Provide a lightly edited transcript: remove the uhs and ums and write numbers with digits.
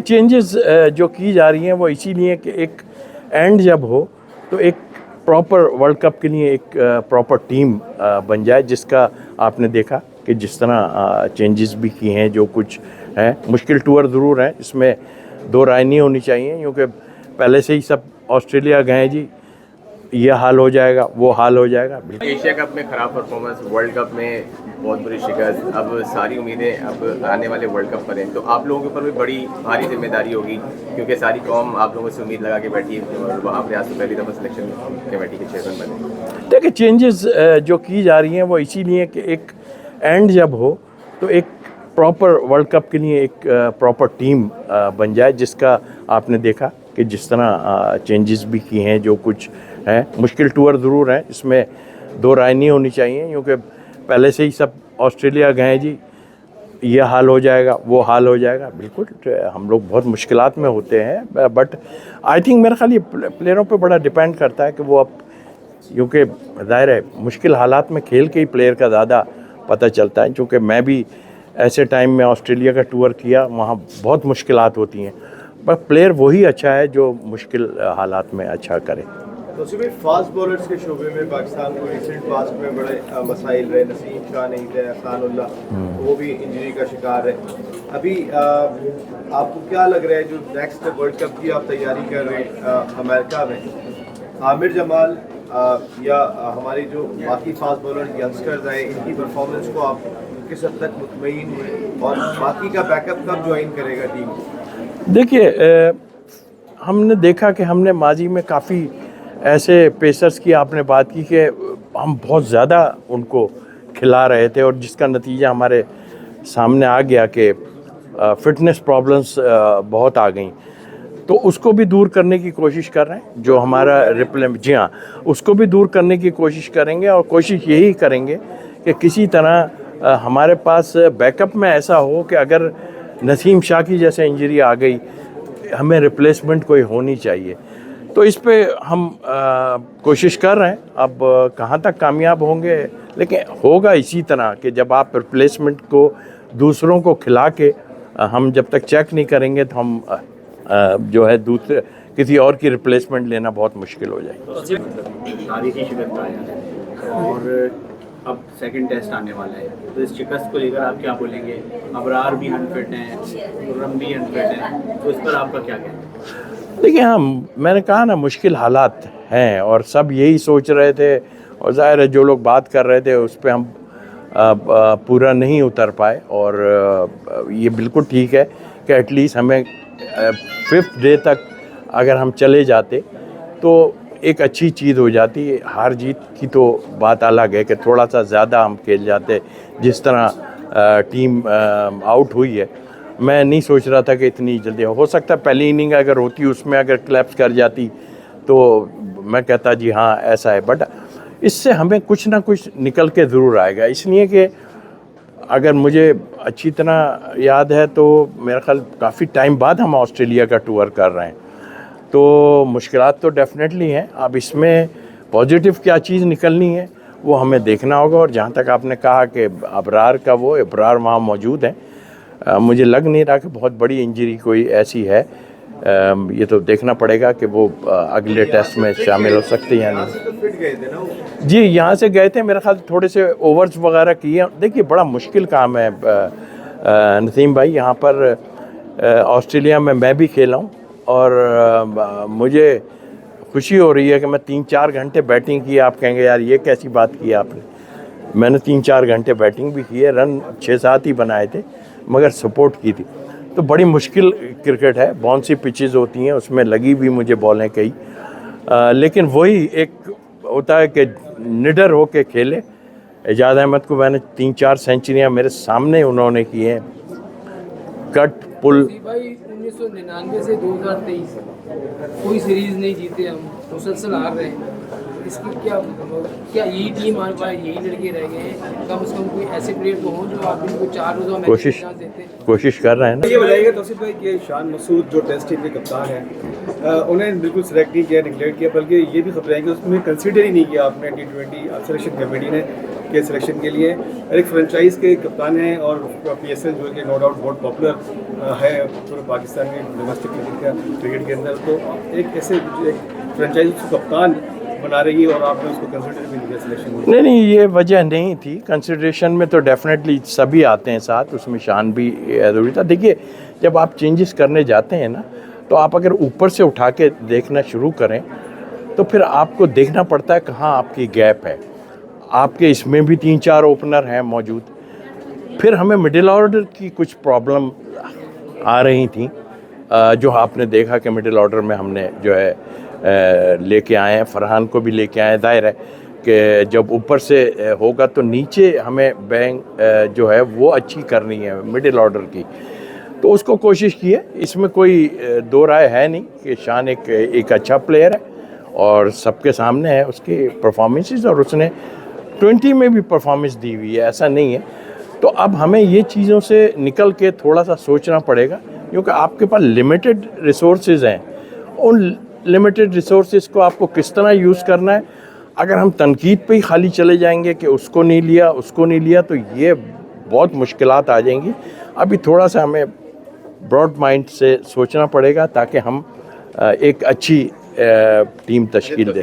Changes जो की जा रही हैं वो इसीलिए कि एक एंड जब हो तो एक प्रॉपर वर्ल्ड कप के लिए एक प्रॉपर टीम बन जाए, जिसका आपने देखा कि जिस तरह चेंजेस भी किए हैं, जो कुछ है मुश्किल टूर ज़रूर है, इसमें दो राय नहीं होनी चाहिए, क्योंकि पहले से ही सब ऑस्ट्रेलिया गए हैं जी, ये हाल हो जाएगा वो हाल हो जाएगा। एशिया कप में खराब परफॉर्मेंस, वर्ल्ड कप में बहुत बुरी शिकस्त, अब सारी उम्मीदें अब आने वाले वर्ल्ड कप पर हैं, तो आप लोगों के ऊपर भी बड़ी भारी जिम्मेदारी होगी, क्योंकि सारी कौम आप लोगों से उम्मीद लगा के बैठी है और वहाँ पर आज तो पहली दफ़ा सिलेक्शन कमेटी के चेयरमैन बने। देखिए चेंजेस जो की जा रही हैं वो इसीलिए कि एक एंड जब हो तो एक प्रॉपर वर्ल्ड कप के लिए एक प्रॉपर टीम बन जाए, जिसका आपने देखा कि जिस तरह चेंजेस भी किए हैं, जो कुछ है मुश्किल टूर ज़रूर है, इसमें दो राय नहीं होनी चाहिए, क्योंकि पहले से ही सब ऑस्ट्रेलिया गए हैं जी, ये हाल हो जाएगा वो हाल हो जाएगा। बिल्कुल हम लोग बहुत मुश्किलात में होते हैं, बट आई थिंक मेरा ख्याल ये प्लेयरों पे बड़ा डिपेंड करता है कि वो अब, क्योंकि ज़ाहिर है मुश्किल हालात में खेल के ही प्लेयर का ज़्यादा पता चलता है, क्योंकि मैं भी ऐसे टाइम में ऑस्ट्रेलिया का टूर किया, वहाँ बहुत मुश्किलात होती हैं, पर प्लेयर वही अच्छा है जो मुश्किल हालात में अच्छा करे। तो सिर्फ फास्ट बॉलर्स के शोबे में पाकिस्तान को रिसेंट पास्ट में बड़े मसाइल रहे, नसीम शाह नहीं थे, अहसानुल्लाह वो भी इंजरी का शिकार है। अभी आपको क्या लग रहा है जो नेक्स्ट वर्ल्ड कप की आप तैयारी कर रहे हैं अमेरिका में, आमिर जमाल या हमारे जो बाकी फास्ट बॉलर यंगस्टर्स आए, इनकी परफॉर्मेंस को आप किस हद तक मुतमईन हुए, और बाकी का बैकअप कब ज्वाइन करेगा टीम? देखिए हमने देखा कि हमने माजी में काफ़ी ऐसे पेसर्स की आपने बात की कि हम बहुत ज़्यादा उनको खिला रहे थे, और जिसका नतीजा हमारे सामने आ गया कि फिटनेस प्रॉब्लम्स बहुत आ गई, तो उसको भी दूर करने की कोशिश कर रहे हैं, जो हमारा जी हाँ, उसको भी दूर करने की कोशिश करेंगे, और कोशिश यही करेंगे कि किसी तरह हमारे पास बैकअप में ऐसा हो कि अगर नसीम शाह की जैसे इंजरी आ गई, हमें रिप्लेसमेंट कोई होनी चाहिए। तो इस पे हम कोशिश कर रहे हैं, अब कहाँ तक कामयाब होंगे, लेकिन होगा इसी तरह कि जब आप रिप्लेसमेंट को दूसरों को खिला के हम जब तक चेक नहीं करेंगे, तो हम जो है दूसरे किसी और की रिप्लेसमेंट लेना बहुत मुश्किल हो जाएगी। तारीखी शिकस्त आया है और अब सेकंड टेस्ट आने वाला है, तो इस शिकस्त को लेकर आप क्या बोलेंगे? अबरार भी अनफिट हैं, खुर्रम भी अनफिट हैं, तो इस पर आपका क्या कहना है? देखिए मैंने कहा ना, मुश्किल हालात हैं और सब यही सोच रहे थे, और ज़ाहिर है जो लोग बात कर रहे थे उस पर हम पूरा नहीं उतर पाए, और ये बिल्कुल ठीक है कि एटलीस्ट हमें 5th डे तक अगर हम चले जाते तो एक अच्छी चीज़ हो जाती। हार जीत की तो बात अलग है कि थोड़ा सा ज़्यादा हम खेल जाते, जिस तरह टीम आउट हुई है, मैं नहीं सोच रहा था कि इतनी जल्दी हो सकता है पहली इनिंग अगर होती उसमें अगर क्लैप्स कर जाती तो मैं कहता जी हाँ ऐसा है, बट इससे हमें कुछ ना कुछ निकल के ज़रूर आएगा। इसलिए कि अगर मुझे अच्छी तरह याद है तो मेरा ख्याल काफ़ी टाइम बाद हम ऑस्ट्रेलिया का टूर कर रहे हैं, तो मुश्किलात तो डेफिनेटली हैं। अब इसमें पॉजिटिव क्या चीज़ निकलनी है वो हमें देखना होगा, और जहाँ तक आपने कहा कि अबरार का वो अबरार वहाँ मौजूद हैं, मुझे लग नहीं रहा कि बहुत बड़ी इंजरी कोई ऐसी है, ये तो देखना पड़ेगा कि वो अगले टेस्ट में शामिल हो सकते हैं या नहीं। जी यहाँ से गए थे, मेरे ख्याल थोड़े से ओवर्स वगैरह किए। देखिए बड़ा मुश्किल काम है नसीम भाई, यहाँ पर ऑस्ट्रेलिया में मैं भी खेला हूँ, और मुझे खुशी हो रही है कि मैं 3-4 घंटे बैटिंग की। आप कहेंगे यार ये कैसी बात की आपने, मैंने 3-4 घंटे बैटिंग भी की है, रन 6-7 ही बनाए थे, मगर सपोर्ट की थी। तो बड़ी मुश्किल क्रिकेट है, बाउंसी पिचेस होती हैं, उसमें लगी भी मुझे बॉलें कई, लेकिन वही एक होता है कि निडर हो के खेले। एजाज अहमद को मैंने 3-4 सेंचुरियाँ मेरे सामने उन्होंने की हैं, कट पुल। भाई 1999 से 2023 कोई सीरीज़ नहीं जीते, हम मुसलसल हार रहे हैं। इसकी क्या क्या यही टीम हमारे पास यही लड़के रह गए हैं, कम से कम कोई ऐसे प्लेयर तो हों जो आप इनको 4 रोज़ा मैच कोशिश चांस देते हैं। कोशिश कर रहे हैं ना। ये बताइएगा तौसीफ भाई कि शान मसूद जो टेस्ट टीम के कप्तान हैं उन्हें बिल्कुल सेलेक्ट नहीं किया, निगलेक्ट किया, बल्कि ये भी खबरें हैं कि उसमें कंसीडर ही नहीं किया आपने T20 सिलेक्शन कमेटी ने के सिलेक्शन के लिए। एक फ्रेंचाइज के कप्तान हैं और PSL जो कि नो डाउट बहुत पॉपुलर है पूरे पाकिस्तान में डोमेस्टिक क्रिकेट के अंदर, तो एक ऐसे एक फ्रेंचाइज उसको कप्तान बना रही है और आपने उसको कंसीडर भी नहीं किया सिलेक्शन में। नहीं, ये वजह नहीं थी। कंसिडरेशन में तो डेफिनेटली सभी आते हैं साथ, उसमें शान भी ज़रूरी था। देखिए, जब आप चेंजेस करने जाते हैं ना, तो आप अगर ऊपर से उठा के देखना शुरू करें तो फिर आपको देखना पड़ता है कहाँ आपकी गैप है। आपके इसमें भी 3-4 ओपनर हैं मौजूद, फिर हमें मिडिल ऑर्डर की कुछ प्रॉब्लम आ रही थी, जो आपने देखा कि मिडिल ऑर्डर में हमने जो है लेके आए हैं, फरहान को भी लेके आए हैं। जाहिर है कि जब ऊपर से होगा तो नीचे हमें बैंग जो है वो अच्छी करनी है मिडिल ऑर्डर की, तो उसको कोशिश की है। इसमें कोई दो राय है नहीं कि शान एक अच्छा प्लेयर है और सबके सामने है उसकी परफॉर्मेंसेस, और उसने 20 में भी परफॉर्मेंस दी हुई है, ऐसा नहीं है। तो अब हमें ये चीज़ों से निकल के थोड़ा सा सोचना पड़ेगा, क्योंकि आपके पास लिमिटेड रिसोर्सेज हैं। उन लिमिटेड रिसोर्सेज को आपको किस तरह यूज़ करना है। अगर हम तनकीद पे ही खाली चले जाएंगे कि उसको नहीं लिया, उसको नहीं लिया, तो ये बहुत मुश्किलात आ जाएंगी। अभी थोड़ा सा हमें ब्रॉड माइंड से सोचना पड़ेगा ताकि हम एक अच्छी टीम तश्कील दें।